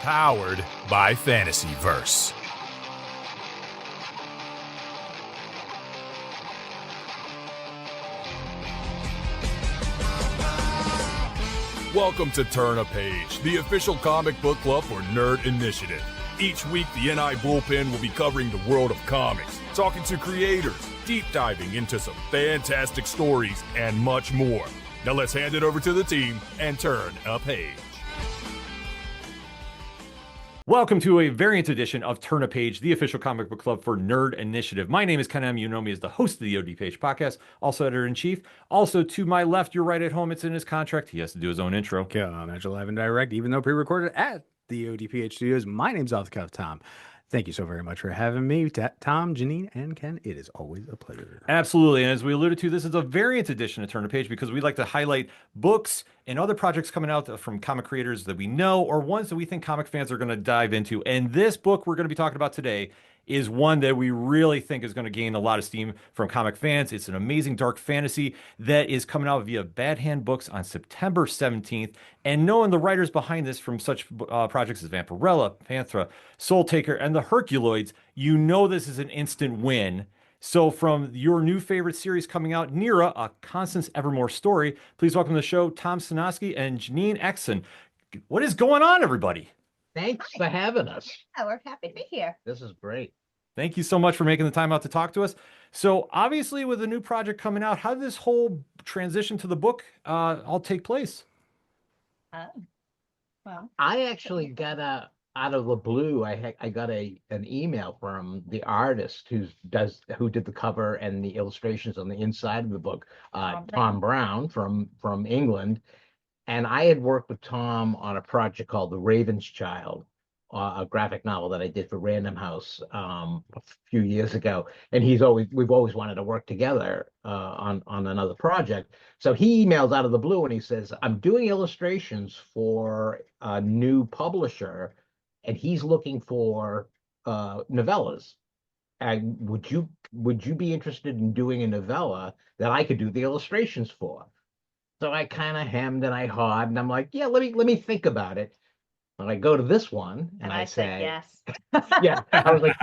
Powered by Fantasyverse. Welcome to Turn a Page, the official comic book club for Nerd Initiative. Each week, the NI Bullpen will be covering the world of comics, talking to creators, deep diving into some fantastic stories, and much more. Now let's hand it over to the team and turn a page. Welcome to a variant edition of Turn a Page, the official comic book club for Nerd Initiative. My name is Ken M. You know me as the host of the OD Page podcast, also editor-in-chief. Also to my left, you're right at home. It's in his contract. He has to do his own intro. Match live and direct, even though pre-recorded at the ODPH Studios. My name's Off the Cuff Tom. Thank you so very much for having me, Tom, Jeannine, and Ken. It is always a pleasure. Absolutely. And as we alluded to, this is a variant edition of Turn a Page because we like to highlight books and other projects coming out from comic creators that we know or ones that we think comic fans are going to dive into. And this book we're going to be talking about today is one that we really think is going to gain a lot of steam from comic fans. It's an amazing dark fantasy that is coming out via Bad Hand Books on September 17th. And knowing the writers behind this from such projects as Vampirella, Panthra, Soul Taker, and the Herculoids, you know this is an instant win. So from your new favorite series coming out, Nira, a Constance Evermore Story, please welcome to the show Tom Sniegoski and Jeannine Acheson. What is going on, everybody? Thanks for having us. Yeah, we're happy to be here. This is great. Thank you so much for making the time out to talk to us. So obviously with a new project coming out, how did this whole transition to the book all take place? Well, I actually got out of the blue. I got an email from the artist who did the cover and the illustrations on the inside of the book, Tom Brown from England. And I had worked with Tom on a project called The Raven's Child, a graphic novel that I did for Random House a few years ago. And we've always wanted to work together on another project. So he emails out of the blue and he says, I'm doing illustrations for a new publisher and he's looking for novellas. And would you be interested in doing a novella that I could do the illustrations for? So I kind of hemmed and I hawed, and I'm like, yeah, let me think about it. And I go to this one, and I say, said yes. yeah. I was like,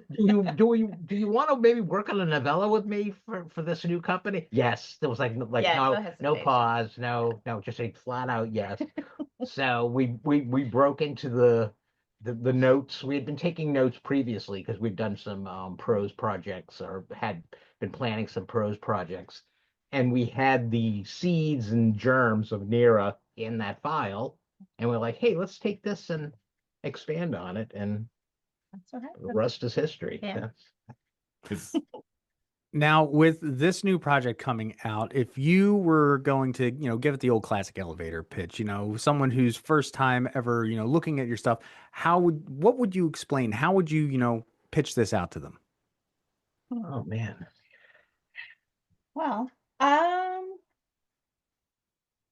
do you want to maybe work on a novella with me for this new company? Yes. There was like Yeah, no pause, no, just a flat out yes. So we broke into the notes. We had been taking notes previously because we'd done some prose projects or had been planning some prose projects. And we had the seeds and germs of Nira in that file. And we're like, hey, let's take this and expand on it. And That's all right. the rest is history. Yeah. Now, with this new project coming out, if you were going to, give it the old classic elevator pitch, someone who's first time ever, looking at your stuff, what would you explain? How would you, pitch this out to them? Oh, man. Well, How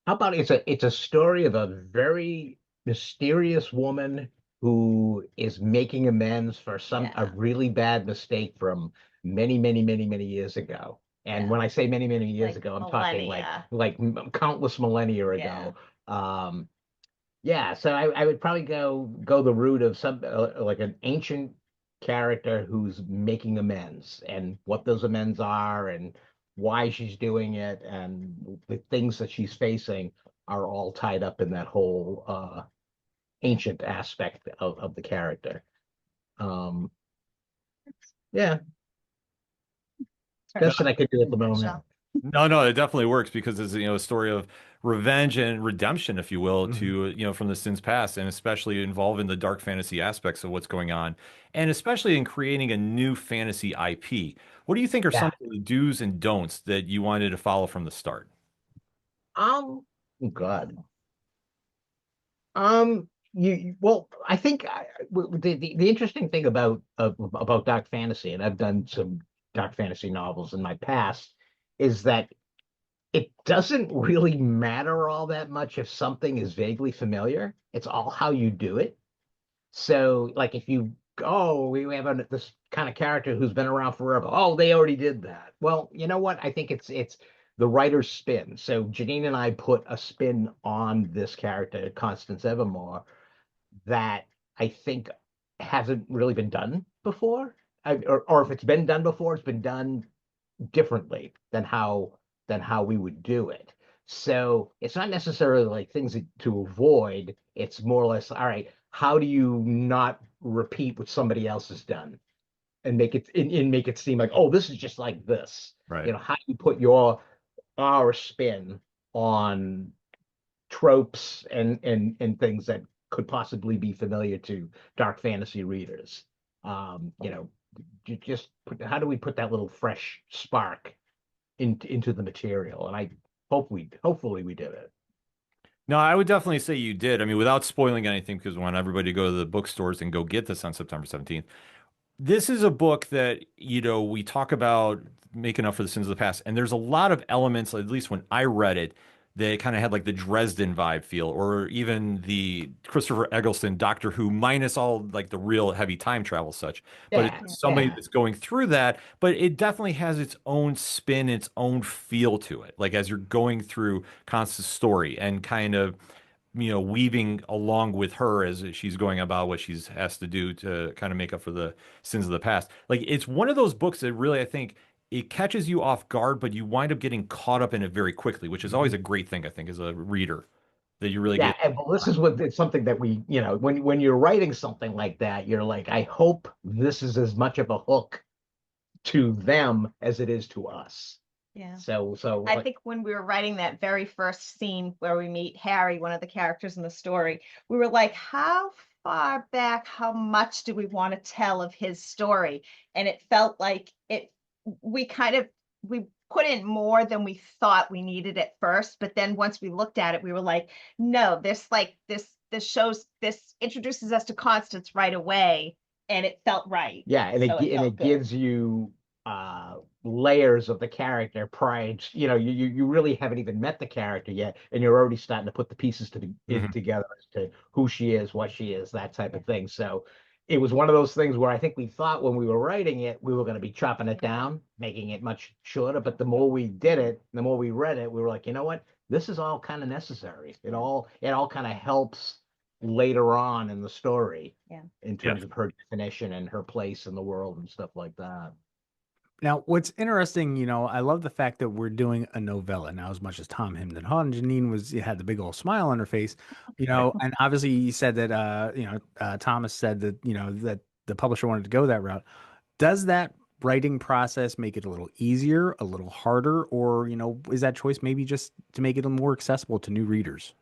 about it's a story of a very mysterious woman who is making amends for a really bad mistake from many, many, many, many years ago. And when I say many, many years ago, I'm talking like countless millennia ago. So I would probably go the route of some like an ancient character who's making amends and what those amends are and why she's doing it, and the things that she's facing are all tied up in that whole ancient aspect of the character. Yeah. Best that I could do at the moment. No, it definitely works because it's a story of revenge and redemption, if you will, to from the sins past, and especially involving the dark fantasy aspects of what's going on, and especially in creating a new fantasy IP. What do you think are some of the do's and don'ts that you wanted to follow from the start? God. I think the interesting thing about dark fantasy, and I've done some dark fantasy novels in my past, is that it doesn't really matter all that much if something is vaguely familiar. It's all how you do it. So, like, if you we have this kind of character who's been around forever. Oh, they already did that. Well, you know what? I think it's the writer's spin. So Jeannine and I put a spin on this character, Constance Evermore, that I think hasn't really been done before. Or if it's been done before, it's been done differently than how we would do it. So it's not necessarily like things to avoid. It's more or less, all right, how do you not repeat what somebody else has done and make it seem like, oh, this is just like this. Right. You know, how do you put our spin on tropes and things that could possibly be familiar to dark fantasy readers. You know, how do we put that little fresh spark into the material? And I hopefully we did it. No, I would definitely say you did. I mean, without spoiling anything, because we want everybody to go to the bookstores and go get this on September 17th. This is a book that, we talk about making up for the sins of the past. And there's a lot of elements, at least when I read it, that kind of had like the Dresden vibe feel, or even the Christopher Eggleston Doctor Who, minus all like the real heavy time travel such. But Yeah, it's somebody yeah. that's going through that, but it definitely has its own spin, its own feel to it. Like as you're going through Constance's story and kind of weaving along with her as she's going about what she's has to do to kind of make up for the sins of the past. Like it's one of those books that really, I think, it catches you off guard, but you wind up getting caught up in it very quickly, which is always a great thing, I think, as a reader, that you really Yeah, get. and well, this is what it's something that we, when you're writing something like that, you're like, I hope this is as much of a hook to them as it is to us. Yeah. So I like, think when we were writing that very first scene where we meet Harry, one of the characters in the story, we were like, how far back, how much do we want to tell of his story? And it felt like we kind of, we put in more than we thought we needed at first. But then once we looked at it, we were like, no, this introduces us to Constance right away. And it felt right. yeah, and So it felt good. gives you layers of the character prior to, you really haven't even met the character yet, and you're already starting to put the pieces Mhm. together as to who she is, what she is, that type of thing. So it was one of those things where I think we thought when we were writing it, we were going to be chopping it down, making it much shorter. But the more we did it, the more we read it, we were like, you know what? This is all kind of necessary. It all kind of helps later on in the story Yeah. in Yeah. terms of her definition and her place in the world and stuff like that. Now, what's interesting, I love the fact that we're doing a novella now. As much as Tom hemmed and hawed, and Jeannine had the big old smile on her face, and obviously you said that, Thomas said that, that the publisher wanted to go that route. Does that writing process make it a little easier, a little harder, or, is that choice maybe just to make it more accessible to new readers?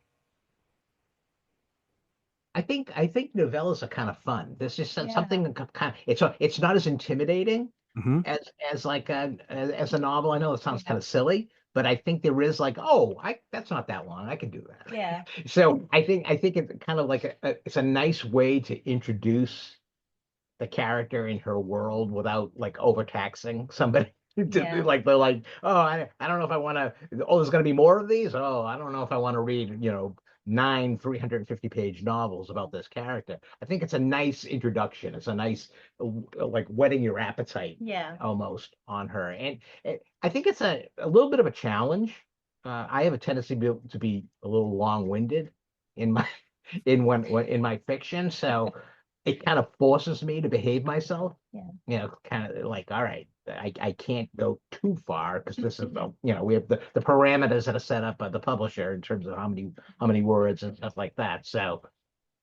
I think novellas are kind of fun. There's just Yeah. something kind of it's not as intimidating Hmm. as like as a novel. I know it sounds kind of silly, but I think there is like, oh, I that's not that long. I can do that. Yeah. So I think it's kind of like it's a nice way to introduce the character in her world without like overtaxing somebody. Yeah. Like they're like, oh, I don't know if I want to. Oh, there's going to be more of these. Oh, I don't know if I want to read, 350-page novels about this character. I think it's a nice introduction. It's a nice, like whetting your appetite Yeah. almost on her. And I think it's a little bit of a challenge. I have a tendency to be a little long-winded in my in my fiction, so it kind of forces me to behave myself. Yeah. Kind of like, all right, I can't go too far because this is we have the parameters that are set up by the publisher in terms of how many words and stuff like that. So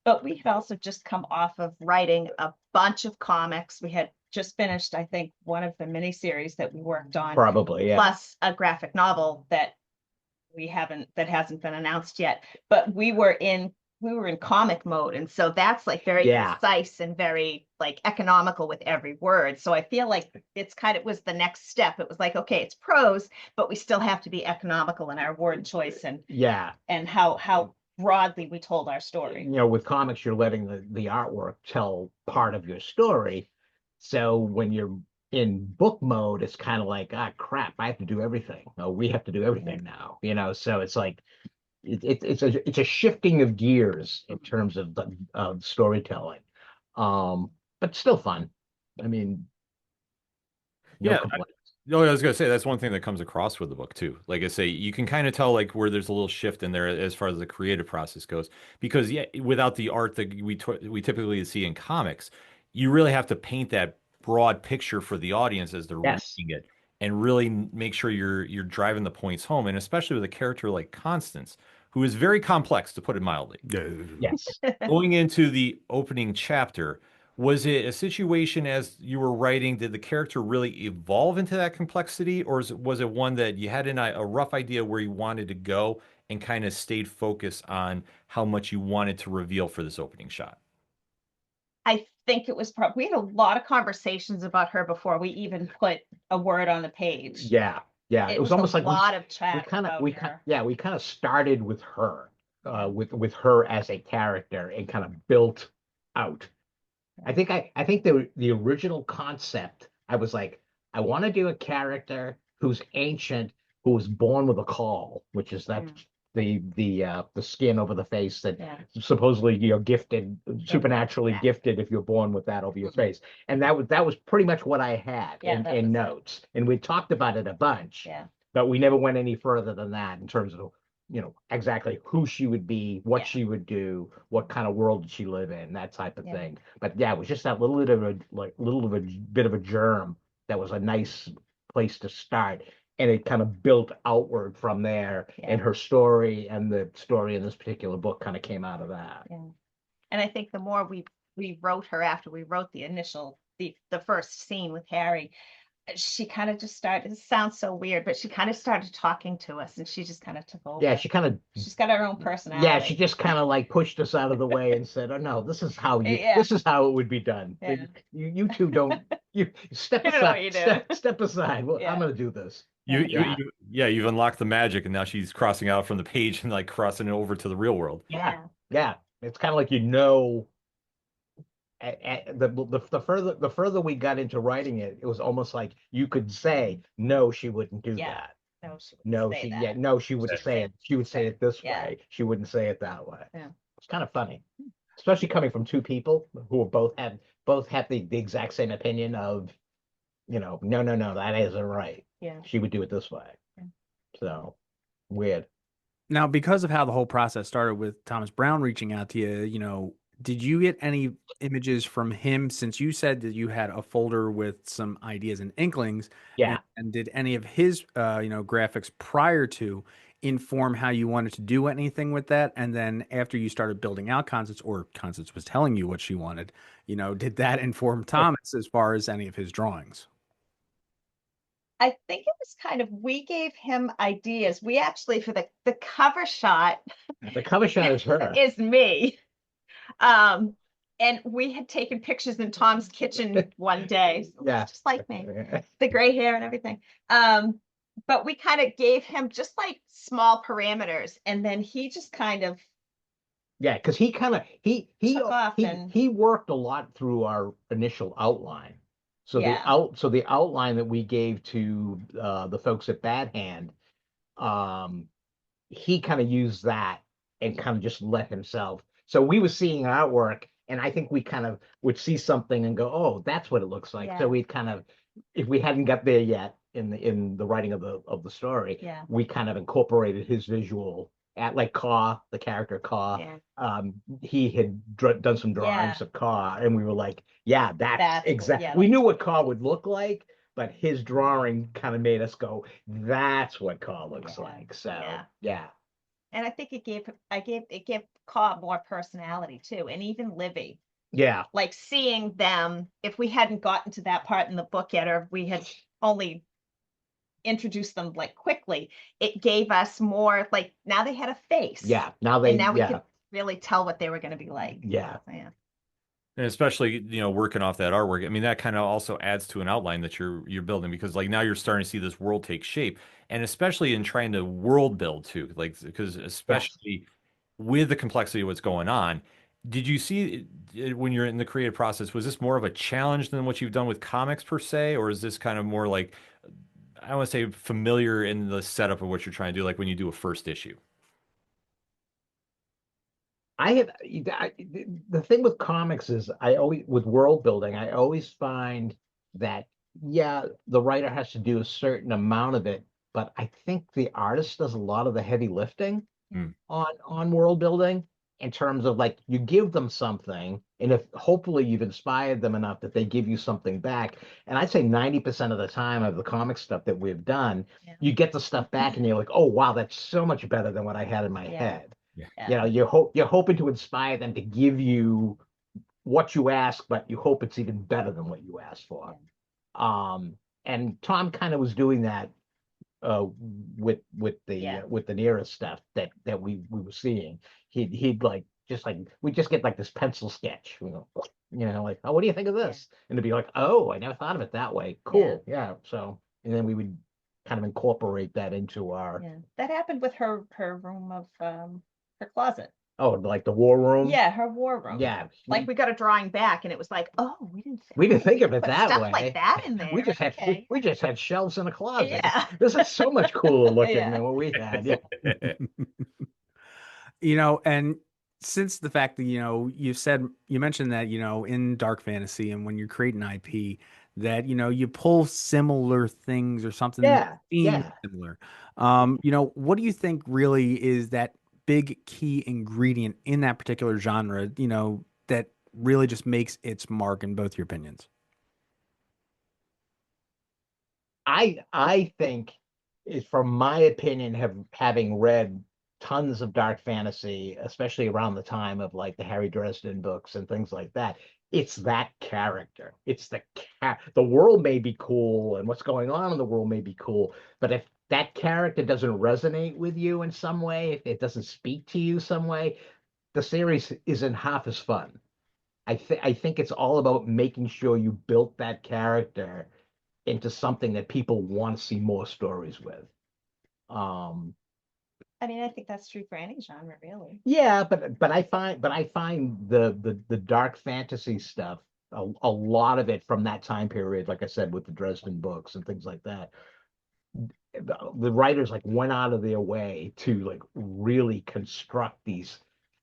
But we had also just come off of writing a bunch of comics. We had just finished, I think, one of the miniseries that we worked on, probably, yeah. plus a graphic novel that hasn't been announced yet. But we were in comic mode, and so that's like very Yeah. concise and very like economical with every word. So I feel like it's kind of was the next step. It was like, okay, it's prose, but we still have to be economical in our word choice Yeah. and how broadly we told our story. With comics, you're letting the artwork tell part of your story. So when you're in book mode, it's kind of like, crap, I have to do everything. Oh, we have to do everything now. So it's like it's a shifting of gears in terms of the storytelling. But still fun. I mean, no Yeah, complaints. No, I was gonna say that's one thing that comes across with the book too. Like I say, you can kind of tell like where there's a little shift in there as far as the creative process goes. Because yeah, without the art that we typically see in comics, you really have to paint that broad picture for the audience as they're Yes. reading it, and really make sure you're driving the points home. And especially with a character like Constance, who is very complex, to put it mildly. Yes. Going into the opening chapter, was it a situation as you were writing, did the character really evolve into that complexity, or was it one that you had a rough idea where you wanted to go and kind of stayed focused on how much you wanted to reveal for this opening shot? I think it was probably, we had a lot of conversations about her before we even put a word on the page. Yeah. Yeah. It It was was a almost like lot of we chat kind of about we kind her. yeah, we kind of started with her, with her as a character and kind of built out. I think the original concept, I was like, I want to do a character who's ancient, who was born with a caul, which is that the skin over the face that Yeah. supposedly you're gifted, supernaturally Yeah. gifted if you're born with that over your Mhm. face. And that was pretty much what I had Yeah, in that was it. notes. And we talked about it a bunch, Yeah. but we never went any further than that in terms of exactly who she would be, what Yeah. she would do, what kind of world did she live in, that type of Yeah. thing. But yeah, it was just that little bit of a bit of a germ that was a nice place to start. And it kind of built outward from there. And Yeah. her story and the story in this particular book kind of came out of that. Yeah. And I think the more we wrote her after we wrote the initial the first scene with Harry, she kind of just started, it sounds so weird, but she kind of started talking to us and she just kind of took Yeah, over. she kind of She's got her own yeah, personality. she just kind of like pushed us out of the way and said, "Oh no, Yeah. this is how it would be done. Yeah. You two don't you step You don't know what aside, you're doing." step aside. Well, I'm Yeah. gonna do this." Yeah. Yeah, you've unlocked the magic, and now she's crossing out from the page and like crossing it over to the real world. Yeah, Yeah. yeah. It's kind of like the further we got into writing it, it was almost like you could say, no, she wouldn't do Yeah. that. No, she No, wouldn't say she that. yeah, no, she wouldn't She'd say say it. She would say it this Yeah. way. She wouldn't say it that way. Yeah. It's kind of funny, especially coming from two people who both had the exact same opinion of, no, no, no, that isn't right. Yeah. She would do it this way. Yeah. So weird. Now, because of how the whole process started with Thomas Brown reaching out to you, did you get any images from him since you said that you had a folder with some ideas and inklings? Yeah. And did any of his, graphics prior to inform how you wanted to do anything with that? And then after you started building out Constance, or Constance was telling you what she wanted, did that inform Thomas as far as any of his drawings? I think it was kind of, we gave him ideas. We actually, for the cover shot The cover shot is her. is me. And we had taken pictures in Tom's kitchen one day. So Yeah. just like me, the gray hair and everything. But we kind of gave him just like small parameters, and then he just kind of Yeah, because he kind of took off and he worked a lot through our initial outline. So Yeah. the outline that we gave to the folks at Bad Hand, he kind of used that and kind of just let himself. So we were seeing our work, and I think we kind of would see something and go, "Oh, that's what it looks like." So Yeah. we'd kind of, if we hadn't got there yet in the writing of the story, Yeah. we kind of incorporated his visual at like Caw, the character Caw. Yeah. He had done some drawings Yeah. of Caw, and we were like, "Yeah, that's That's what- exactly." yeah, We knew that's what Caw would look like, but his drawing kind of made us go, "That's what Caw looks Yeah. like." So Yeah. yeah. And I think it gave Cobb more personality too, and even Livy. Yeah. Like seeing them, if we hadn't gotten to that part in the book yet, or if we had only introduced them like quickly, it gave us more, like now they had a face. Yeah. Now And now we yeah. could really tell what they were going to be like. Yeah. Yeah. And especially, working off that artwork, I mean, that kind of also adds to an outline that you're building, because like now you're starting to see this world take shape, and especially in trying to world build too, like because especially with the complexity of what's going on, did you see when you're in the creative process, was this more of a challenge than what you've done with comics per se, or is this kind of more like, I don't want to say familiar in the setup of what you're trying to do, like when you do a first issue? The thing with comics is I always with world building, I always find that yeah, the writer has to do a certain amount of it, but I think the artist does a lot of the heavy lifting Mm. on world building in terms of like you give them something, and if hopefully you've inspired them enough that they give you something back. And I'd say 90% of the time of the comic stuff that we've done, Yeah. you get the stuff back and you're like, oh wow, that's so much better than what I had in my Yeah. head. Yeah. You know, you're hoping to inspire them to give you what you ask, but you hope it's even better than what you asked for. And Tom kind of was doing that uh with the Nira stuff that we were seeing. He'd like just like we just get like this pencil sketch, like, oh, what do you think of this? And it'd be like, oh, I never thought of it that way. Cool. Yeah. So and then we would kind of incorporate that into our That happened with her room of her closet. oh, like the war room. Yeah, her war room. Yeah. Like we got a drawing back and it was like, oh, we didn't think of it put that stuff way. like that in there. We just had Okay. we just had shelves in a closet. Yeah. This is so much cooler looking Yeah. than what we had. Yeah. And since the fact that, you mentioned that, in dark fantasy and when you create an IP that, you pull similar things or something that seems similar. What do you think really is that big key ingredient in that particular genre, that really just makes its mark in both your opinions? I think is from my opinion, having read tons of dark fantasy, especially around the time of like the Harry Dresden books and things like that. It's that character. It's the world may be cool and what's going on in the world may be cool, but if that character doesn't resonate with you in some way, if it doesn't speak to you some way, the series isn't half as fun. I think it's all about making sure you built that character into something that people want to see more stories with. I mean, I think that's true for any genre, really. Yeah, but I find the dark fantasy stuff, a lot of it from that time period, like I said, with the Dresden books and things like that. The writers like went out of their way to like really construct these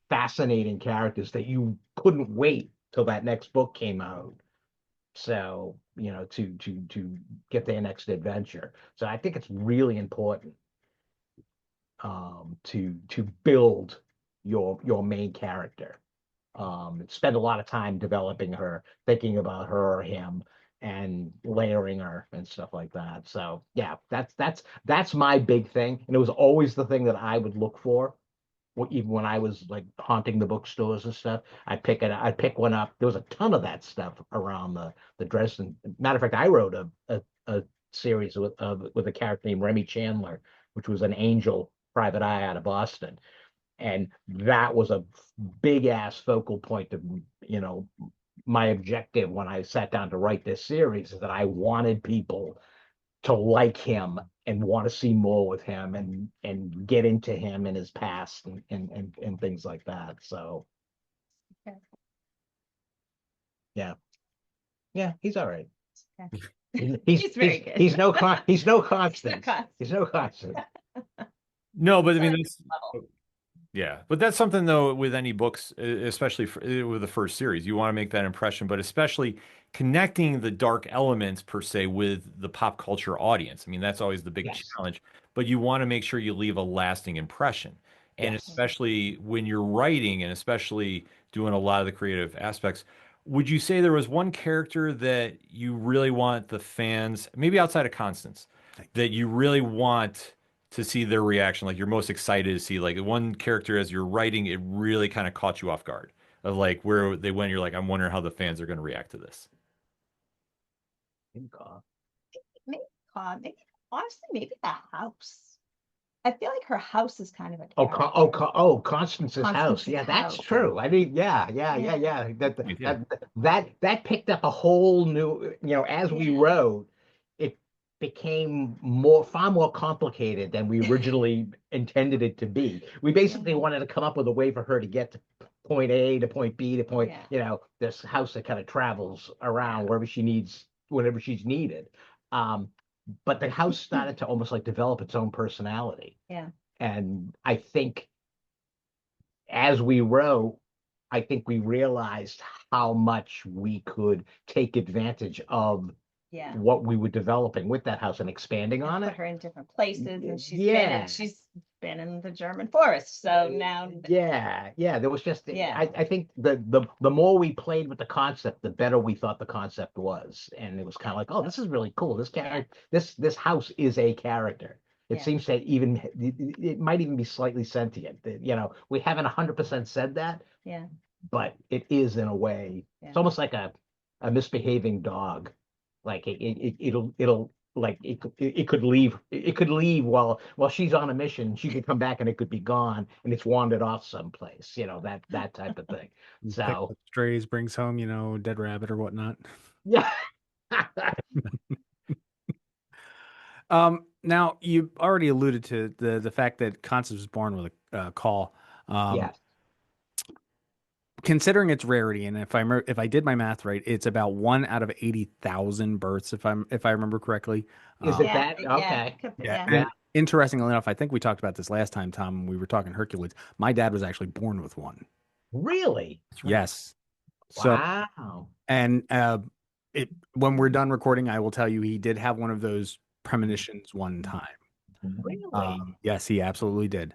fascinating characters that you couldn't wait till that next book came out. So, to get their next adventure. So I think it's really important to build your main character. Spend a lot of time developing her, thinking about her or him, and layering her and stuff like that. So yeah, that's my big thing, and it was always the thing that I would look for. Even when I was like haunting the bookstores and stuff, I'd pick one up. There was a ton of that stuff around the Dresden. Matter of fact, I wrote a series with a character named Remy Chandler, which was an angel private eye out of Boston, and that was a big ass focal point of my objective when I sat down to write this series, is that I wanted people to like him and want to see more with him and get into him and his past and things like that. So Okay. yeah, he's all right. Okay. He's very good. He's no Constance. He's no Constance. No, but I mean, Level. yeah, but that's something though with any books, especially with the first series, you want to make that impression, but especially connecting the dark elements per se with the pop culture audience. I mean, that's always the big Yes. challenge, but you want to make sure you leave a lasting impression. And Yes. especially when you're writing and especially doing a lot of the creative aspects, would you say there was one character that you really want the fans, maybe outside of Constance, that you really want to see their reaction, like you're most excited to see, like one character as you're writing, it really kind of caught you off guard of like where they went, you're like, I'm wondering how the fans are going to react to this. Maybe, maybe, honestly, maybe the house. I feel like her house is kind of a character. Constance's house. Constance's Yeah, that's house. true. I mean, yeah. Yeah. That picked up a whole new, as we Yeah. wrote, it became far more complicated than we originally intended it to be. We basically wanted to come up with a way for her to get to point A to point B to point, this house that kind of travels around wherever she needs, whenever she's needed. But the house started to almost like develop its own personality. Yeah. And I think as we wrote, I think we realized how much we could take advantage of Yeah. what we were developing with that house and expanding And on put it. her in different places, and Yeah. she's been in the German forest. So now, Yeah. There was just, Yeah. I think the more we played with the concept, the better we thought the concept was, and it was kind of like, oh, this is really cool. This character, this house is a character. It Yeah. seems that even it might even be slightly sentient. You know, we haven't 100% said that, yeah, but it is in a way. Yeah. It's almost like a misbehaving dog. Like it'll like it could leave, while she's on a mission. She could come back and it could be gone and it's wandered off someplace, that type of thing. Picks So up strays, brings home, dead rabbit or whatnot. yeah. Now you already alluded to the fact that Constance was born with a call. Yeah. Considering its rarity, and if I did my math right, it's about 1 out of 80,000 births, if I remember correctly. Is it yeah, that? yeah, Okay. Yeah. yeah. And interestingly enough, I think we talked about this last time, Tom, when we were talking Hercules. My dad was actually born with one. Really? Yes. So, Wow. and when we're done recording, I will tell you he did have one of those premonitions one time. Really? Yes, he absolutely did.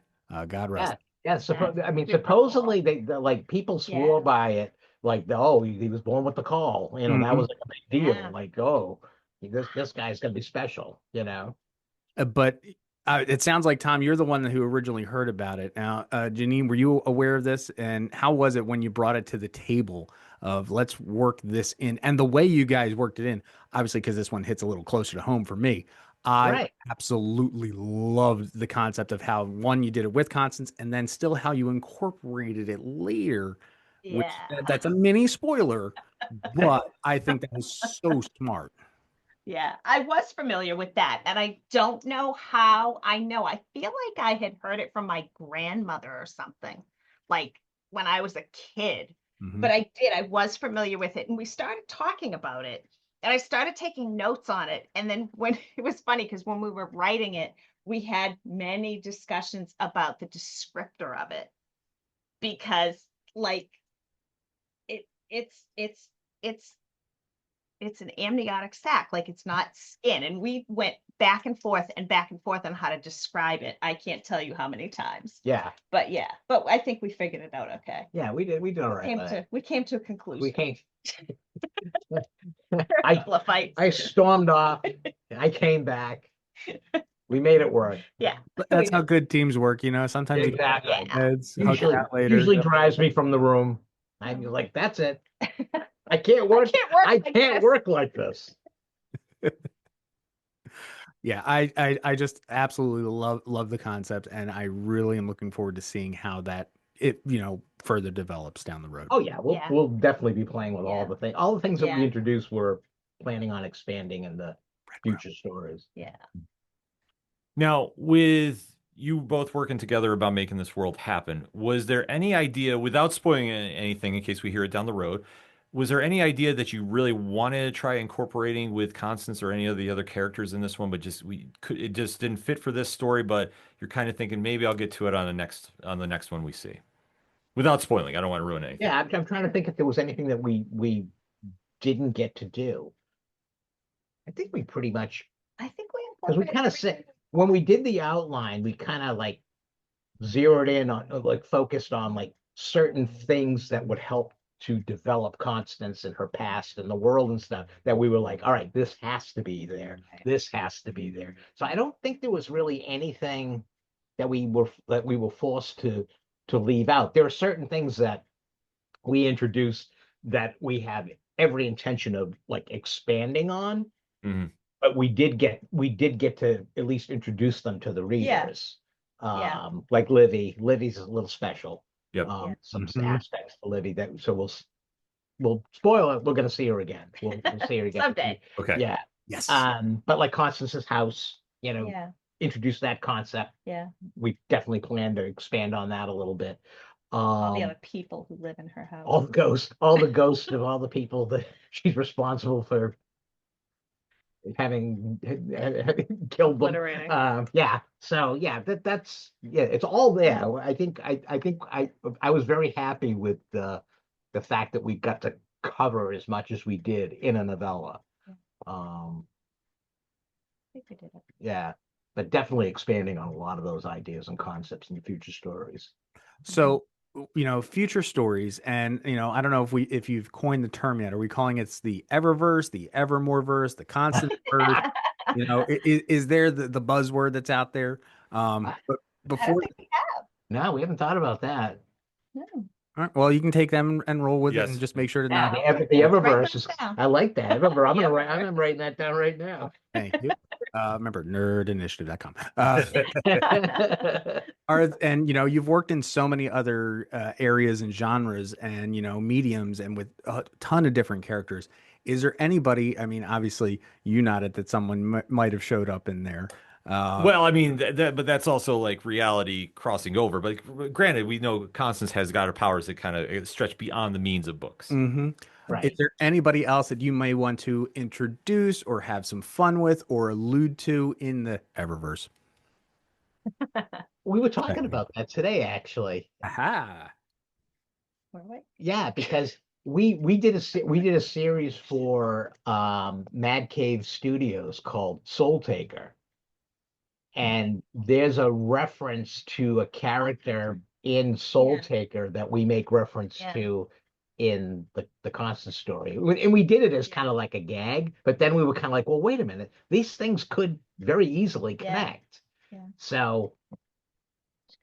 God rest him. Yeah. I mean, supposedly they like people swore by it, like, oh, he was born with the call. That Mhm. was like a big deal. Yeah. Like, oh, this guy's gonna be special. But it sounds like, Tom, you're the one who originally heard about it. Now, Jeannine, were you aware of this? And how was it when you brought it to the table of let's work this in? And the way you guys worked it in, obviously, because this one hits a little closer to home for me. I Right. absolutely loved the concept of how, one, you did it with Constance, and then still how you incorporated it later. Which Yeah. that's a mini spoiler, but I think that was so smart. Yeah, I was familiar with that, and I don't know how I know. I feel like I had heard it from my grandmother or something, like when I was a kid. Mhm. But I was familiar with it, and we started talking about it, and I started taking notes on it. And then when it was funny because when we were writing it, we had many discussions about the descriptor of it because, like, it's it's an amniotic sac, like it's not skin. And we went back and forth on how to describe it. I can't tell you how many times. Yeah. But I think we figured it out okay. Yeah, we did all right with it. We came to a conclusion. We came. A couple of fights. I stormed off. I came back. We made it work. Yeah. But that's how good teams work, Sometimes Exactly. you get heads, hug it Usually, out later. usually drives me from the room. I'm like, that's it. I can't work. I can't work like this. Yeah, I just absolutely love the concept, and I really am looking forward to seeing how that further develops down the road. Oh yeah, Yeah. we'll definitely be playing with all the things. All the things that Yeah. we introduced, we're planning on expanding in the future stories. Yeah. Now, with you both working together about making this world happen, was there any idea, without spoiling anything in case we hear it down the road, was there any idea that you really wanted to try incorporating with Constance or any of the other characters in this one, but it just didn't fit for this story, but you're kind of thinking maybe I'll get to it on the next one we see? Without spoiling, I don't want to ruin anything. Yeah, I'm trying to think if there was anything that we didn't get to do. I think we pretty much, I think we because we kind of said when we did the outline, we kind of like zeroed in on, like, focused on like certain things that would help to develop Constance and her past and the world and stuff, that we were like, all right, this has to be there. This has to be there. So I don't think there was really anything that we were forced to leave out. There are certain things that we introduced that we have every intention of like expanding on. Mhm. But we did get to at least introduce them to the readers. Yeah. Like Livy's a little special. Yep. Some Mhm. aspects to Livy that, so we'll spoil it. We're gonna see her again. We'll see her again. Someday. Okay. Yeah. Yes. But like Constance's house, Yeah. introduce that concept. Yeah. We definitely plan to expand on that a little bit. All the other people who live in her house. All the ghosts of all the people that she's responsible for having killed them. Obliterating. Yeah. So yeah, it's all there. I think I was very happy with the fact that we got to cover as much as we did in a novella. think we did it. Yeah, but definitely expanding on a lot of those ideas and concepts in the future stories. So, future stories, and I don't know if you've coined the term yet. Are we calling it the Eververse, the Evermore verse, the Constance verse? Is there the buzzword that's out there? But I don't before, think we have. No, we haven't thought about that. No. all right, well, you can take them and roll with it, Yes. and just make sure to Yeah, not. the Write Eververse those is. down. I like that. I'm writing that down right now. Thank you. Remember, nerdinitiative.com. You've worked in so many other areas and genres and, mediums and with a ton of different characters. Is there anybody, I mean, obviously you nodded that someone might have showed up in there. Well, I mean, but that's also like reality crossing over. But granted, we know Constance has got her powers that kind of stretch beyond the means of books. Mm-hmm. Is Right. there anybody else that you may want to introduce or have some fun with or allude to in the Eververse? We were talking about that today, actually. Aha. Were we? Yeah, because we did a series for Mad Cave Studios called Soul Taker. And there's a reference to a character in Soul Yeah. Taker that we make reference Yeah. to in the Constance story. And we did it as kind of like a gag, but then we were kind of like, well, wait a minute, these things could very easily Yeah. connect. Yeah. So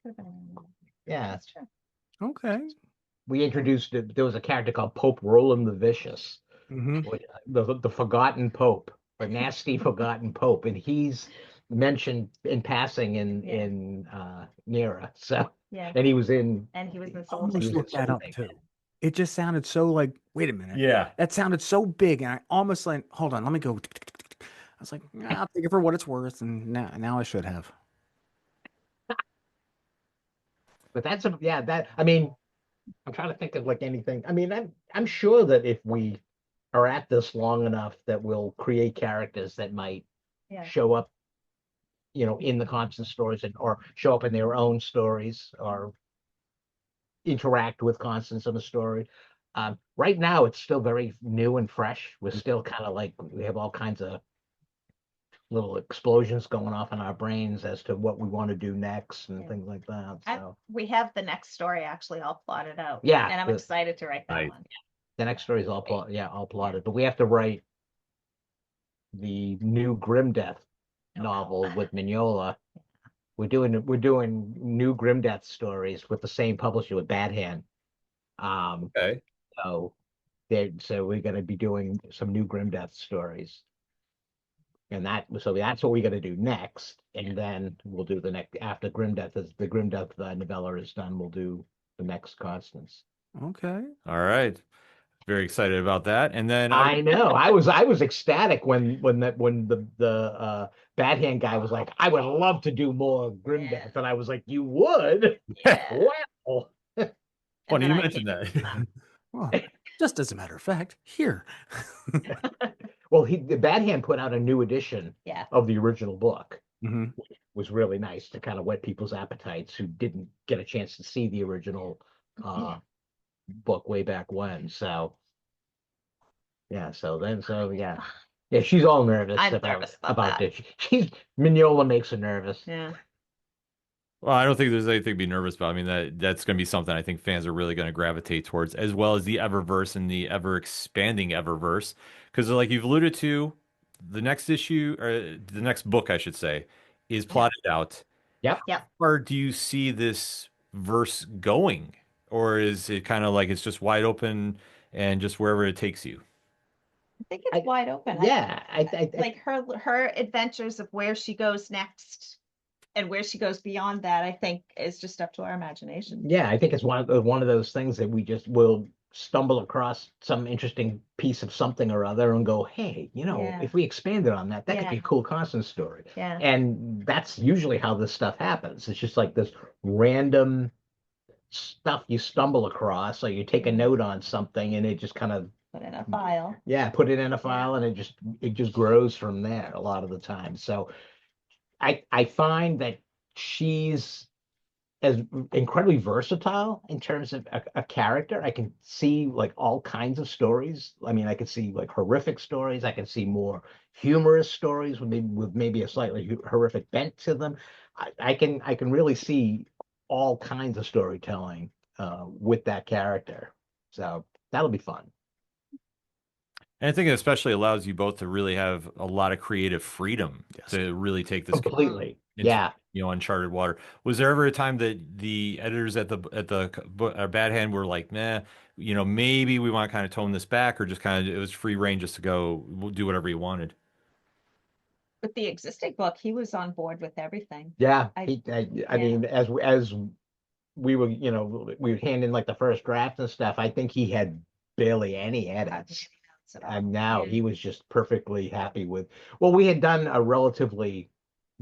Could have been. yeah, That's true. we introduced there was a character called Pope Roland the Vicious, Mm-hmm. the forgotten Pope, the nasty forgotten Pope, and he's mentioned in passing in Nira. So Yeah. and he was in And he was in the Soul Almost Taker. looked that up too. It just sounded so like, wait a minute. Yeah. That sounded so big, and I almost like, hold on, let me go. I was like, "Nah, I'll take it for what it's worth, and now I should have. But that's that I mean, I'm trying to think of like anything. I mean, I'm sure that if we are at this long enough that we'll create characters that might Yeah. show up, in the Constance stories or show up in their own stories or interact with Constance in the story. Right now, it's still very new and fresh. We're still kind of like we have all kinds of little explosions going off in our brains as to what we want to do next and Yeah. things like that. So We have the next story actually all plotted out. Yeah, And I'm excited to write that Right. one. the next story is all plotted, but we have to write the new Grim Death novel with Mignola. We're doing new Grim Death stories with the same publisher with Bad Hand. Okay. So we're going to be doing some new Grim Death stories. And that's what we're going to do next. And then we'll do the next after Grim Death the Grim Death novella is done. We'll do the next Constance. Okay. All right. Very excited about that. And then I know. I was ecstatic when the Bad Hand guy was like, I would love to do more Grim Death. And I was like, you would? Yeah. Wow. funny then you I mentioned that. Well, just as a matter of fact, here. Well, the Bad Hand put out a new edition Yeah. of the original book. Mm-hmm. Was really nice to kind of whet people's appetites who didn't get a chance to see the original book way back when. So yeah, yeah, she's all nervous I'm about nervous about that. this. She's Mignola makes her nervous. Yeah. Well, I don't think there's anything to be nervous about. I mean, that's going to be something I think fans are really going to gravitate towards, as well as the Eververse and the ever expanding Eververse. Because, like you've alluded to, the next issue, or the next book, I should say, is plotted out. Yep. Yep. Or do you see this verse going? Or is it kind of like it's just wide open and just wherever it takes you? I think it's wide open. Yeah, Like her adventures of where she goes next and where she goes beyond that, I think is just up to our imagination. yeah, I think it's one of those things that we just will stumble across some interesting piece of something or other and go, hey, Yeah. if we expanded on that, that could Yeah. be a cool Constance story. Yeah. And that's usually how this stuff happens. It's just like this random stuff you stumble across, or you take a note on something and it just kind of Put in a file. put it in a file and it just grows from there a lot of the time. So I find that she's as incredibly versatile in terms of a character. I can see like all kinds of stories. I mean, I can see like horrific stories. I can see more humorous stories with maybe a slightly horrific bent to them. I can really see all kinds of storytelling with that character. So that'll be fun. And I think it especially allows you both to really have a lot of creative freedom to really take this Completely. into, Yeah. uncharted water. Was there ever a time that the editors at the Bad Hand were like, nah, maybe we want to kind of tone this back, or just kind of it was free reign just to go do whatever you wanted? With the existing book, he was on board with everything. Yeah. I I mean, as we were, we would hand in like the first draft and stuff. I think he had barely any edits. And now he was just perfectly happy with, well, we had done a relatively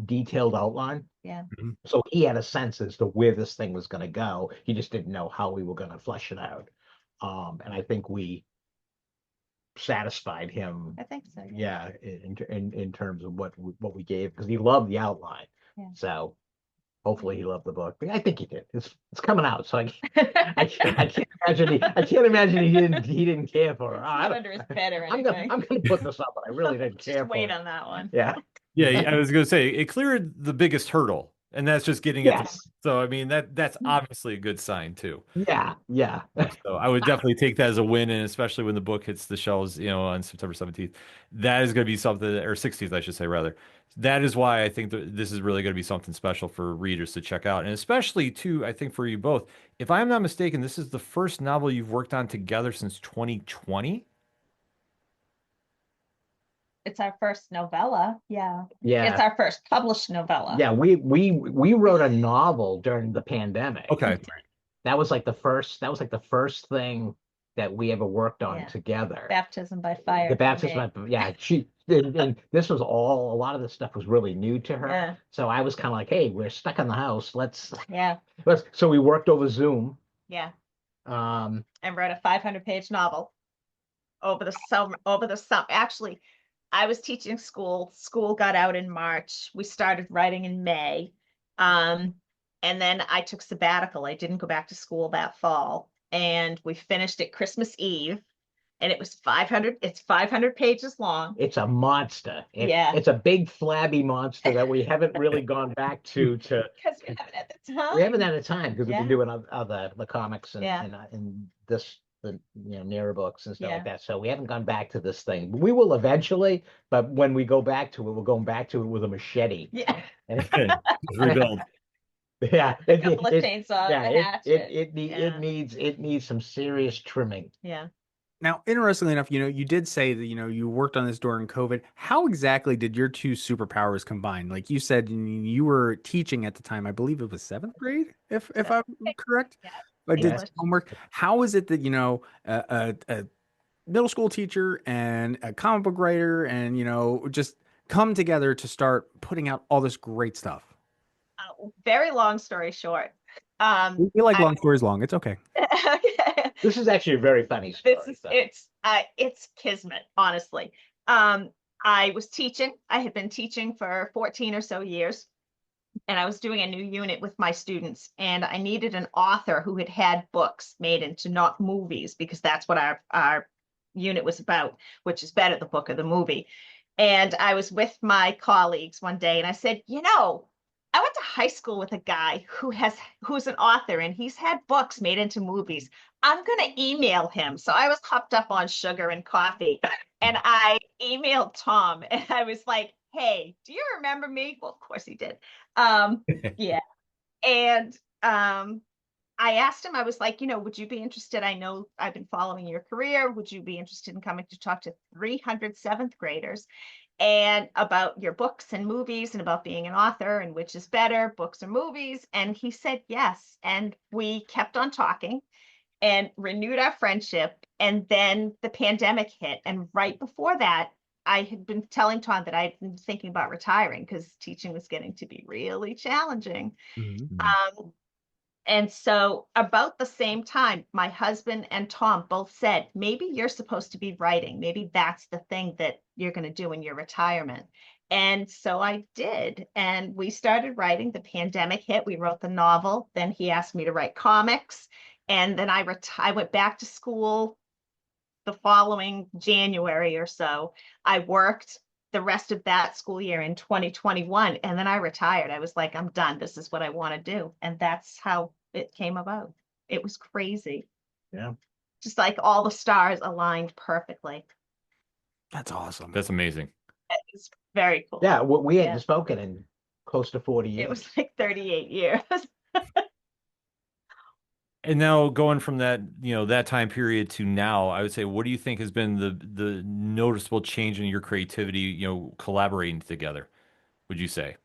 detailed outline. Yeah. Mhm. So he had a sense as to where this thing was going to go. He just didn't know how we were going to flesh it out. And I think we satisfied him. I think so. Yeah, in terms of what we gave, because he loved the outline. Yeah. So hopefully he loved the book. But I think he did. It's coming out, so I can't imagine he didn't care for it. Not under his bed or I'm anything. gonna put this up, but I really didn't care Just for wait it. on that one. Yeah. Yeah, I was going to say it cleared the biggest hurdle, and that's just getting it. Yes. So I mean that's obviously a good sign too. Yeah. Yeah. So I would definitely take that as a win, and especially when the book hits the shelves, on September 17th, that is going to be something, or 16th, I should say, rather. That is why I think that this is really going to be something special for readers to check out, and especially too, I think for you both. If I'm not mistaken, this is the first novel you've worked on together since 2020. It's our first novella. Yeah. Yeah. It's our first published novella. Yeah. We wrote a novel during the pandemic. Okay. That was like the first thing that we ever worked on together. Baptism by fire. The baptism, yeah. And this was a lot of this stuff was really new to her. Yeah. So I was kind of like, hey, we're stuck in the house. Let's. So we worked over Zoom. Yeah. And wrote a 500-page novel over the summer. Actually, I was teaching school. School got out in March. We started writing in May. And then I took sabbatical. I didn't go back to school that fall. And we finished it Christmas Eve. And it was 500. It's 500 pages long. It's a monster. Yeah. It's a big flabby monster that we haven't really gone back to. Because we haven't had the time. We haven't had the time because we've been doing the comics and this, Nira books and stuff like that. So we haven't gone back to this thing. We will eventually, but when we go back to it, we're going back to it with a machete. Yeah. Rebuild. Yeah. A couple of chainsaws. It needs some serious trimming. Yeah. Now, interestingly enough, you did say that, you worked on this during COVID. How exactly did your two superpowers combine? Like you said, you were teaching at the time. I believe it was seventh grade, if I'm correct. Yeah. I did some homework. How is it that, a middle school teacher and a comic book writer and, just come together to start putting out all this great stuff? Very long story short. We like long stories long. It's okay. Okay. This is actually a very funny story. It's kismet, honestly. I was teaching. I had been teaching for 14 or so years, and I was doing a new unit with my students, and I needed an author who had books made into not movies, because that's what our unit was about, which is better the book or the movie. And I was with my colleagues one day, and I said, I went to high school with a guy who's an author, and he's had books made into movies. I'm going to email him. So I was hopped up on sugar and coffee, and I emailed Tom, and I was like, hey, do you remember me? Well, of course he did. Yeah. And I asked him, I was like, would you be interested? I know I've been following your career. Would you be interested in coming to talk to 300 seventh graders and about your books and movies and about being an author and which is better, books or movies? And he said yes. And we kept on talking and renewed our friendship. And then the pandemic hit. And right before that, I had been telling Tom that I'd been thinking about retiring because teaching was getting to be really challenging. Mm-hmm. And so about the same time, my husband and Tom both said, maybe you're supposed to be writing. Maybe that's the thing that you're going to do in your retirement. And so I did. And we started writing. The pandemic hit. We wrote the novel. Then he asked me to write comics. And then I went back to school the following January or so. I worked the rest of that school year in 2021. And then I retired. I was like, I'm done. This is what I want to do. And that's how it came about. It was crazy. Yeah. Just like all the stars aligned perfectly. That's awesome. That's amazing. It's very cool. Yeah, we Yeah. hadn't spoken in close to 40 years. It was like 38 years. And now going from that, that time period to now, I would say, what do you think has been the noticeable change in your creativity, collaborating together, would you say?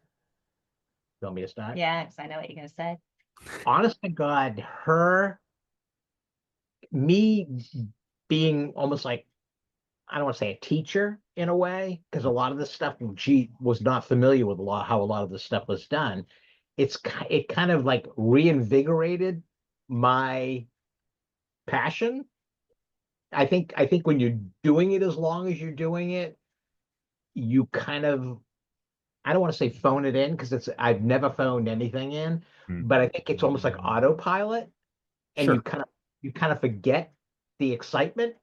You want me to start? Yeah, because I know what you're going to say. Honest to God, me being almost like, I don't want to say a teacher in a way, because a lot of this stuff, she was not familiar with how a lot of this stuff was done. It kind of like reinvigorated my passion. I think when you're doing it as long as you're doing it, you kind of, I don't want to say phone it in, because I've never phoned anything in, but I think it's almost like autopilot, and Sure. you kind of forget the excitement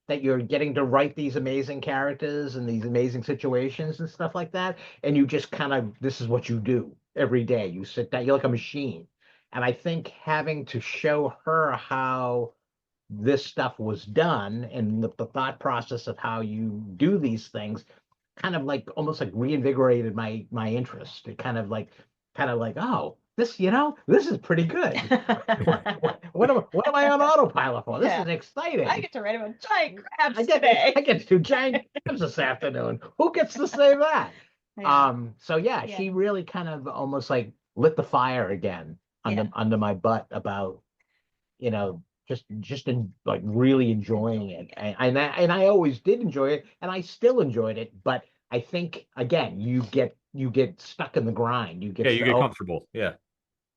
that you're getting to write these amazing characters and these amazing situations and stuff like that. And you just kind of, this is what you do every day. You sit down, you're like a machine. And I think having to show her how this stuff was done and the thought process of how you do these things kind of like almost like reinvigorated my interest. It kind of like, oh, this is pretty good. What am I on autopilot for? This Yeah. is exciting. I get to write about giant crabs today. I get to do giant crabs this afternoon. Who gets to say that? Yeah. So yeah, Yeah. she really kind of almost like lit the fire again under my butt about, just like really enjoying it. And I always did enjoy it, and I still enjoyed it, but I think again, you get stuck in the grind. You get Comfortable. Yeah.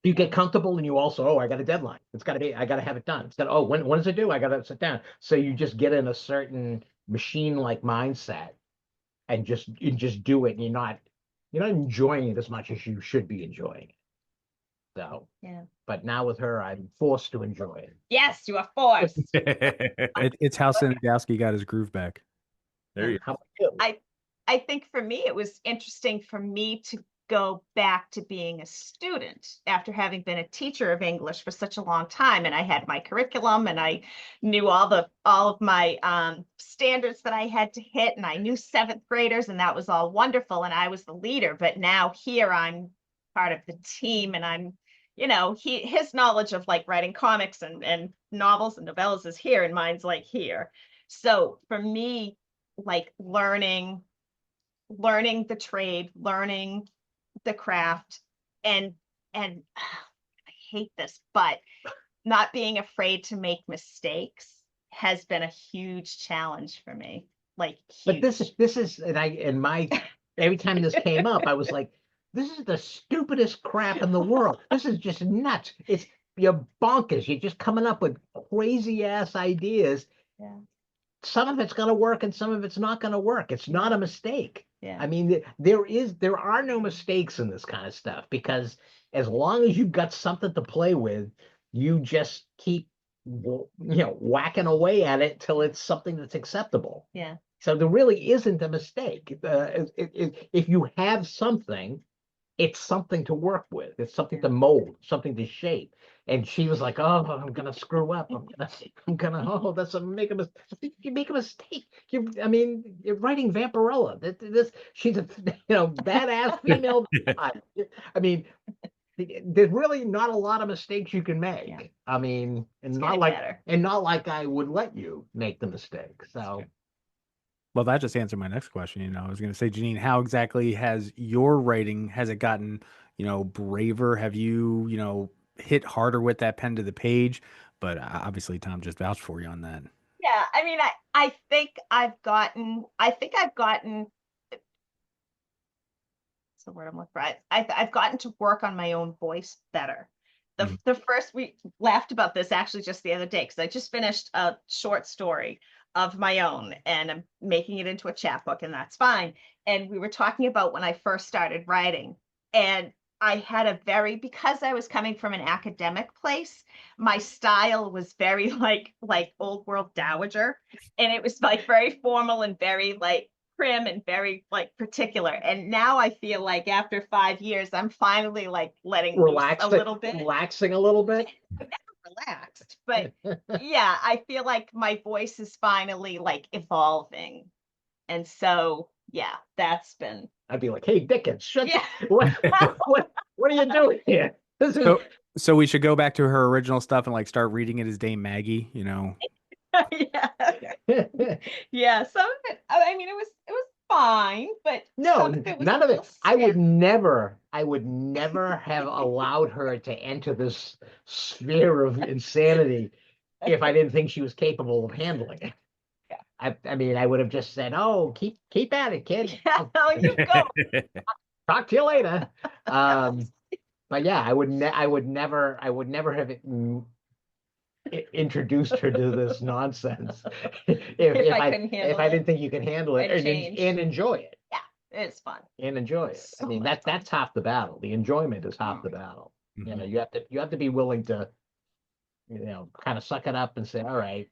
you get comfortable, and you also, I got a deadline. I gotta have it done. It's got, when does it do? I gotta sit down. So you just get in a certain machine-like mindset and you just do it, and you're not enjoying it as much as you should be enjoying it. So Yeah. but now with her, I'm forced to enjoy it. Yes, you are forced. It's how Sniegoski got his groove back. There you How about you? I think for me, it was interesting for me to go back to being a student after having been a teacher of English for such a long time. And I had my curriculum, and I knew all of my standards that I had to hit, and I knew seventh graders, and that was all wonderful. And I was the leader. But now here I'm part of the team, and I'm, his knowledge of like writing comics and novels and novellas is here, and mine's like here. So for me, like learning the trade, learning the craft, and I hate this, but not being afraid to make mistakes has been a huge challenge for me. Like, But huge. this is, every time this came up, I was like, this is the stupidest crap in the world. This is just nuts. You're bonkers. You're just coming up with crazy ass ideas. Yeah. Some of it's going to work and some of it's not going to work. It's not a mistake. Yeah. I mean, there are no mistakes in this kind of stuff, because as long as you've got something to play with, you just keep, whacking away at it till it's something that's acceptable. Yeah. So there really isn't a mistake. If you have something, it's something to work with. It's something to mold, something to shape. And she was like, "Oh, I'm gonna screw up. Make a mistake. You make a mistake. You're writing Vampirella. She's a badass female. God. I mean, there's really not a lot of mistakes you can make. Yeah. I mean, It's getting better. not like I would let you make the mistake. So. Well, that just answered my next question. I was going to say, Jeannine, how exactly has your writing, has it gotten, braver? Have you, hit harder with that pen to the page? But obviously, Tom just vouched for you on that. Yeah. I mean, I think I've gotten, the word I'm looking for. I've gotten to work on my own voice better. The first, we laughed about this actually just the other day, because I just finished a short story of my own, and I'm making it into a chapbook, and that's fine. and we were talking about when I first started writing. And I had because I was coming from an academic place, my style was very like old world dowager. And it was like very formal and very like prim and very like particular. And now I feel like after 5 years, I'm finally like letting loose a little bit. Relaxing a little bit. I'm never relaxed, but yeah, I feel like my voice is finally like evolving. And so, yeah, that's been. I'd be like, "Hey, Dickens, shut Yeah. what are you doing here?" This is So we should go back to her original stuff and like start reading it as Dame Maggie, you know. Yeah. Yeah, some of it, I mean, it was fine, but no, some of it was none a of it. little I would scary. never have allowed her to enter this sphere of insanity if I didn't think she was capable of handling it. Yeah. I mean, I would have just said, "Oh, keep at it, kid. Yeah, you go. Talk to you later." But yeah, I would never have introduced her to this nonsense if I couldn't handle if I it, didn't think you can handle it I'd and change. enjoy it. Yeah, it's fun. And enjoy it. So I mean, much fun. that's half the battle. The enjoyment is half the battle. Mhm. You know, you have to be willing to, kind of suck it up and say, "All right,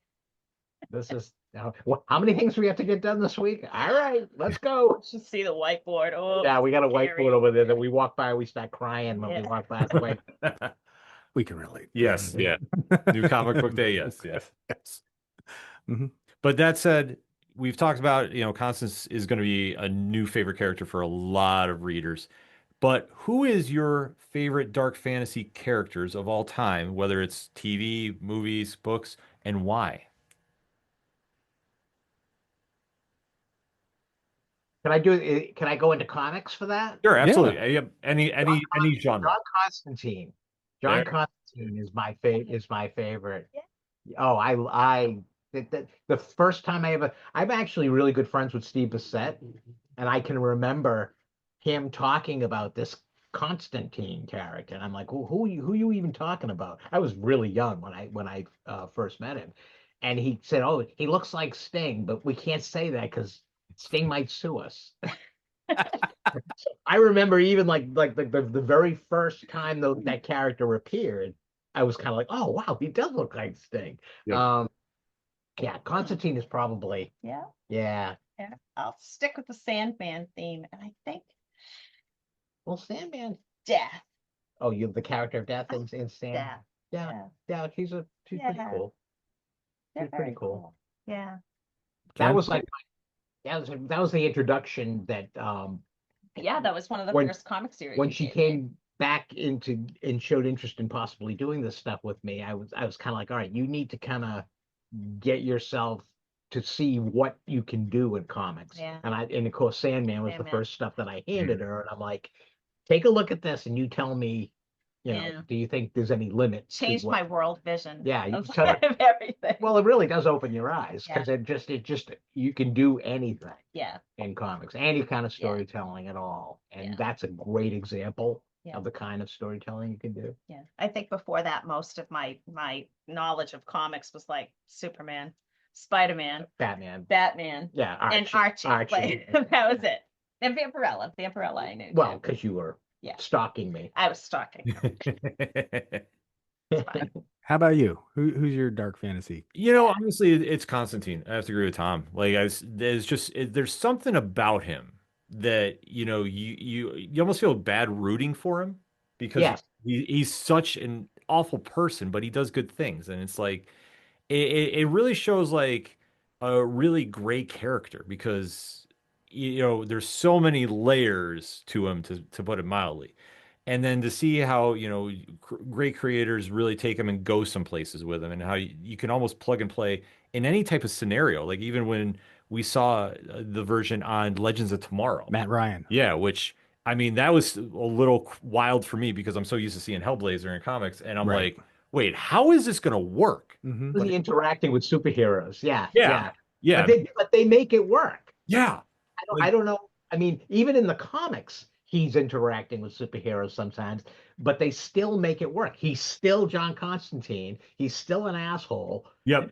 this is how many things we have to get done this week? All right, let's go." Just see the whiteboard. Oh, Yeah, we got a scary. whiteboard over there that we walk by, we start crying when we Yeah. walk by. Like, We can relate. Yes, yeah. New comic book day, yes. Yes. Mhm. But that said, we've talked about, Constance is going to be a new favorite character for a lot of readers. But who is your favorite dark fantasy characters of all time, whether it's TV, movies, books, and why? Can I go into comics for that? Sure, absolutely. Any genre. John Constantine. There. Constantine is my favorite. Yeah. Oh, the first time I'm actually really good friends with Steve Bissette, and I can remember him talking about this Constantine character, and I'm like, who are you even talking about? I was really young when I first met him, and he said, "Oh, he looks like Sting, but we can't say that because Sting might sue us." I remember even like the very first time that character appeared, I was kind of like, "Oh wow, he does look like Sting." Yeah. Yeah, Constantine is probably Yeah. yeah. I'll stick with the Sandman theme, and I think Well, Sandman. Death. Oh, you the character of Death in Sandman. Death. Yeah. She's pretty cool. They're She's pretty very cool. Yeah. That was like that was the introduction that Yeah, that was one of the when- first comic series. when you she gave me. came back into and showed interest in possibly doing this stuff with me. I was kind of like, "All right, you need to kind of get yourself to see what you can do in comics." Yeah. And of course Sandman was the Sandman. first stuff that I handed her, and I'm like, "Take a look at this and you tell me, Yeah. do you think there's any limit to Changed what-" my world vision. Yeah, you of tell her- everything. Well, it really does open your eyes Yeah. because it just you can do anything Yeah. in comics, any kind of storytelling at all, and Yeah. that's a great example Yeah. of the kind of storytelling you can do. Yeah. I think before that, most of my knowledge of comics was like Superman, Spider-Man, Batman, Batman, yeah, and Archie. Like, that was it. And Vampirella. Vampirella I knew. Well, too. because you were Yeah. stalking me. I was stalking. How about you? Who's your dark fantasy? Honestly, it's Constantine. I have to agree with Tom. Like, there's something about him that you almost feel bad rooting for him because Yes. he's such an awful person, but he does good things, and it's like it really shows like a really great character because there's so many layers to him, to put it mildly. And then to see how, great creators really take them and go some places with them, and how you can almost plug and play in any type of scenario. Like even when we saw the version on Legends of Tomorrow. Matt Ryan. Yeah, which, I mean, that was a little wild for me because I'm so used to seeing Hellblazer in comics. And I'm Right. like, wait, how is this going to work? Mhm. Really interacting with superheroes. Yeah. Yeah. But they make it work. Yeah. I don't know. I mean, even in the comics, he's interacting with superheroes sometimes, but they still make it work. He's still John Constantine. He's still an asshole. Yep.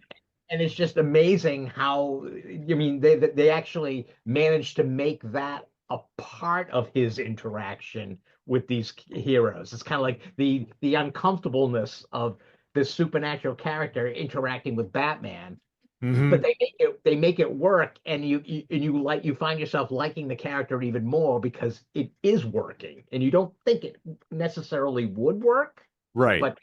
And it's just amazing how, I mean, they actually managed to make that a part of his interaction with these heroes. It's kind of like the uncomfortableness of this supernatural character interacting with Batman, but they make it work, and you find yourself liking the character even more because it is working, and you don't think it necessarily would work, Right. but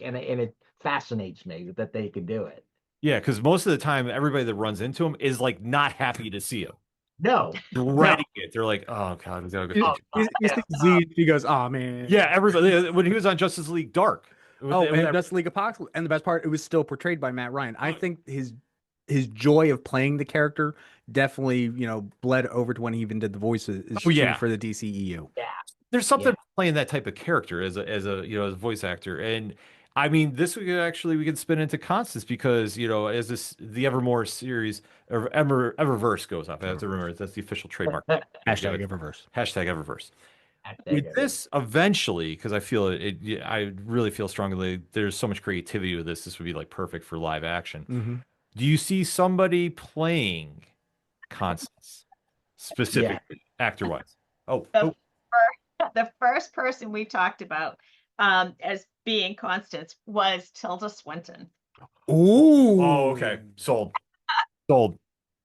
and it fascinates me that they could do it. Yeah, because most of the time, everybody that runs into him is like not happy to see him. No, Dreading it. They're like, oh God, we gotta go. Oh, You see Z, he goes, oh man. Yeah, everybody when he was on Justice League Dark. Oh, and Justice League Apocalypse. And the best part, it was still portrayed by Matt Ryan. I think his joy of playing the character definitely, bled over to when he even did the voices Oh, yeah. for the DCEU. yeah. There's something playing that type of character as a voice actor. And I mean, this we could spin into Constance because, as the Evermore series or Eververse goes up. I have to remember that's the official trademark. Hashtag Eververse. Hashtag Eververse. With this eventually, because I feel I really feel strongly there's so much creativity with this. This would be like perfect for live action. Do you see somebody playing Constance specifically, actor-wise? The first person we talked about as being Constance was Tilda Swinton. Ooh. Oh, okay. Sold. Sold.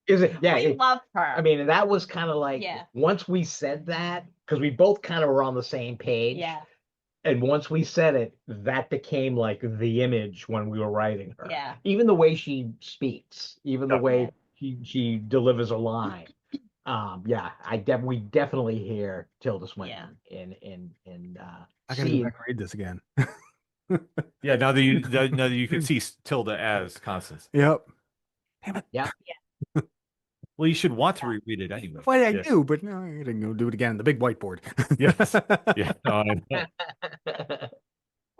Is it? Yeah. We love her. I mean, that was kind of like once we said that, because we both kind of were on the same page. Yeah. And once we said it, that became like the image when we were writing her. Yeah. Even the way she speaks, even the way she delivers a line. We definitely hear Tilda Swinton in I gotta go back and read this again. Yeah, now that you can see Tilda as Constance. Yep. Damn it. Yeah. Well, you should want to reread it anyway. Well, I do, but no, I gotta go do it again on the big whiteboard. Yes. Yeah.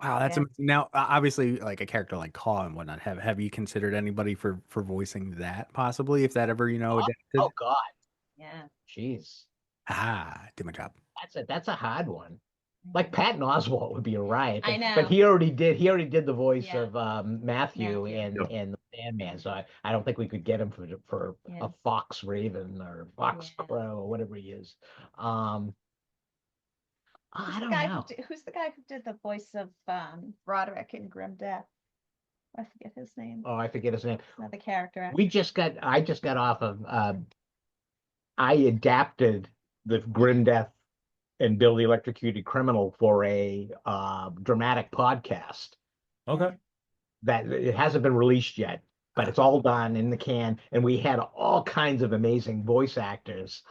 Wow, that's amazing. Now, obviously, like a character like Caw and whatnot. Have you considered anybody for voicing that possibly, if that ever adapted? Oh God. Yeah. Jeez. Did my job. That's a hard one. Like Patton Oswalt would be a riot. I know. But he already did the voice of Matthew in the Sandman. So I don't think we could get him for a Fox Raven or Fox Crow or whatever he is. I don't know. Who's the guy who did the voice of Roderick in Grim Death? I forget his name. Oh, I forget his name. Another character. I just got off of I adapted the Grim Death and Bill the Electrocuted Criminal for a dramatic podcast. Okay. That it hasn't been released yet, but it's all done in the can. And we had all kinds of amazing voice actors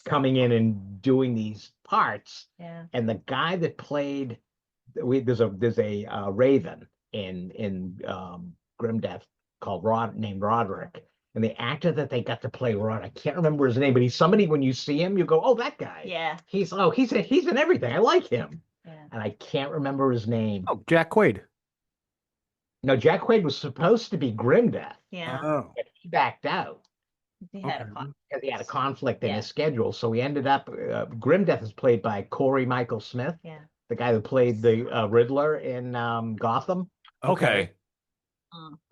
coming in and doing these parts. Yeah. And the guy that played there's a Raven in Grim Death named Roderick. And the actor that they got to play Rod, I can't remember his name, but he's somebody when you see him, you go, "Oh, that guy." Yeah. He's in everything. I like him. Yeah. And I can't remember his name. Oh, Jack Quaid. No, Jack Quaid was supposed to be Grim Death. Yeah. Oh. But he backed out He had a because he had a conflict in his schedule. So we ended up Grim Death is played by Corey Michael Smith. Yeah. The guy who played the Riddler in Gotham. Okay.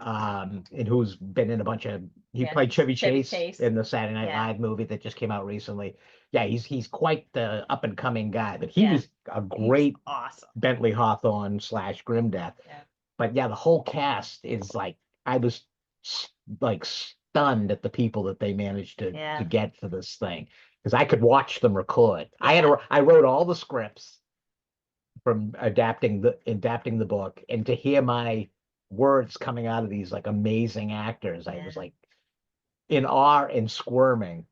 And who's been in a bunch of he played Chevy Chase in the Saturday Night Live movie that just came out recently. Yeah, he's quite the up and coming guy, but he was a great awesome Bentley Hawthorne / Grimdeath. Yeah. But yeah, the whole cast is like I was like stunned at the people that they managed to get for this thing because I could watch them record. I wrote all the scripts from adapting the book, and to hear my words coming out of these like amazing actors, I was like in awe and squirming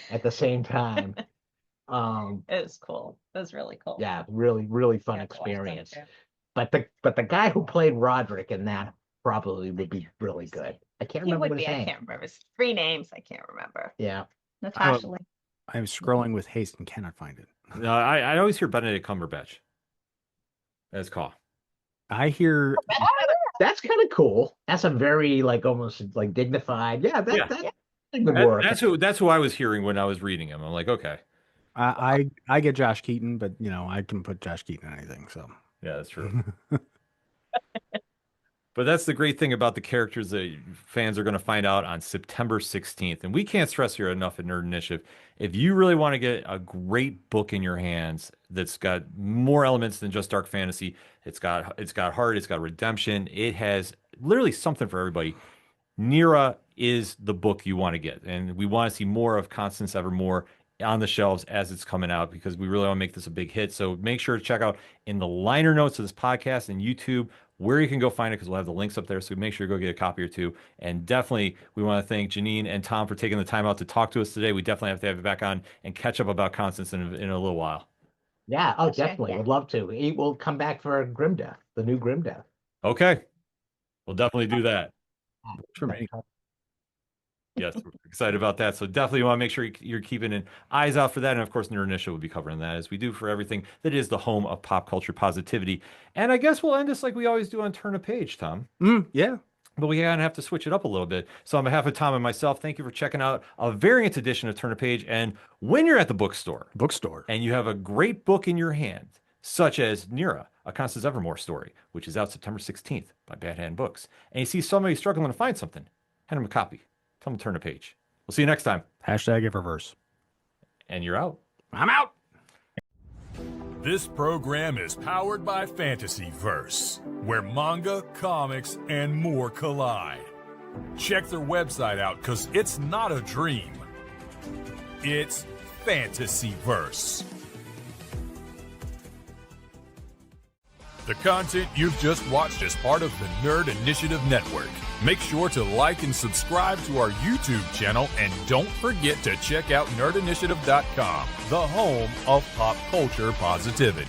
at the same time. It was cool. It was really cool. Yeah, really fun experience. But the guy who played Roderick in that probably would be really good. I can't remember what his name. I can't remember his 3 names. I can't remember. Yeah. Natasha Lee. I'm scrolling with haste and cannot find it. No, I always hear Benedict Cumberbatch as Caw. I hear that's kind of cool. That's a very like almost like dignified. Yeah, that's good work. That's who I was hearing when I was reading him. I'm like, okay. I get Josh Keaton, but I can put Josh Keaton in anything. So yeah, that's true. But that's the great thing about the characters that fans are going to find out on September 16th. And we can't stress here enough at Nerd Initiative. If you really want to get a great book in your hands that's got more elements than just dark fantasy, it's got heart, it's got redemption, it has literally something for everybody. Nira is the book you want to get. And we want to see more of Constance Evermore on the shelves as it's coming out because we really want to make this a big hit. So make sure to check out in the liner notes of this podcast and YouTube where you can go find it because we'll have the links up there. So make sure you go get a copy or two. And definitely, we want to thank Jeannine and Tom for taking the time out to talk to us today. We definitely have to have you back on and catch up about Constance in a little while. Yeah, oh, Sure, definitely. yeah. Would love to. He will come back for Grim Death, the new Grim Death. Okay. We'll definitely do that. For me. Yes, we're excited about that. So definitely want to make sure you're keeping an eyes out for that. And of course, Nerd Initiative will be covering that as we do for everything that is the home of pop culture positivity. And I guess we'll end this like we always do on Turn a Page, Tom. Yeah. But we kind of have to switch it up a little bit. So on behalf of Tom and myself, thank you for checking out a variant edition of Turn a Page. And when you're at the bookstore and you have a great book in your hand, such as Nira, a Constance Evermore story, which is out September 16th by Bad Hand Books, and you see somebody struggling to find something, hand them a copy. Tell them to turn a page. We'll see you next time. Hashtag Eververse. And you're out. I'm out. This program is powered by Fantasyverse, where manga, comics, and more collide. Check their website out because it's not a dream. It's Fantasyverse. The content you've just watched is part of the Nerd Initiative Network. Make sure to like and subscribe to our YouTube channel, and don't forget to check out nerdinitiative.com, the home of pop culture positivity.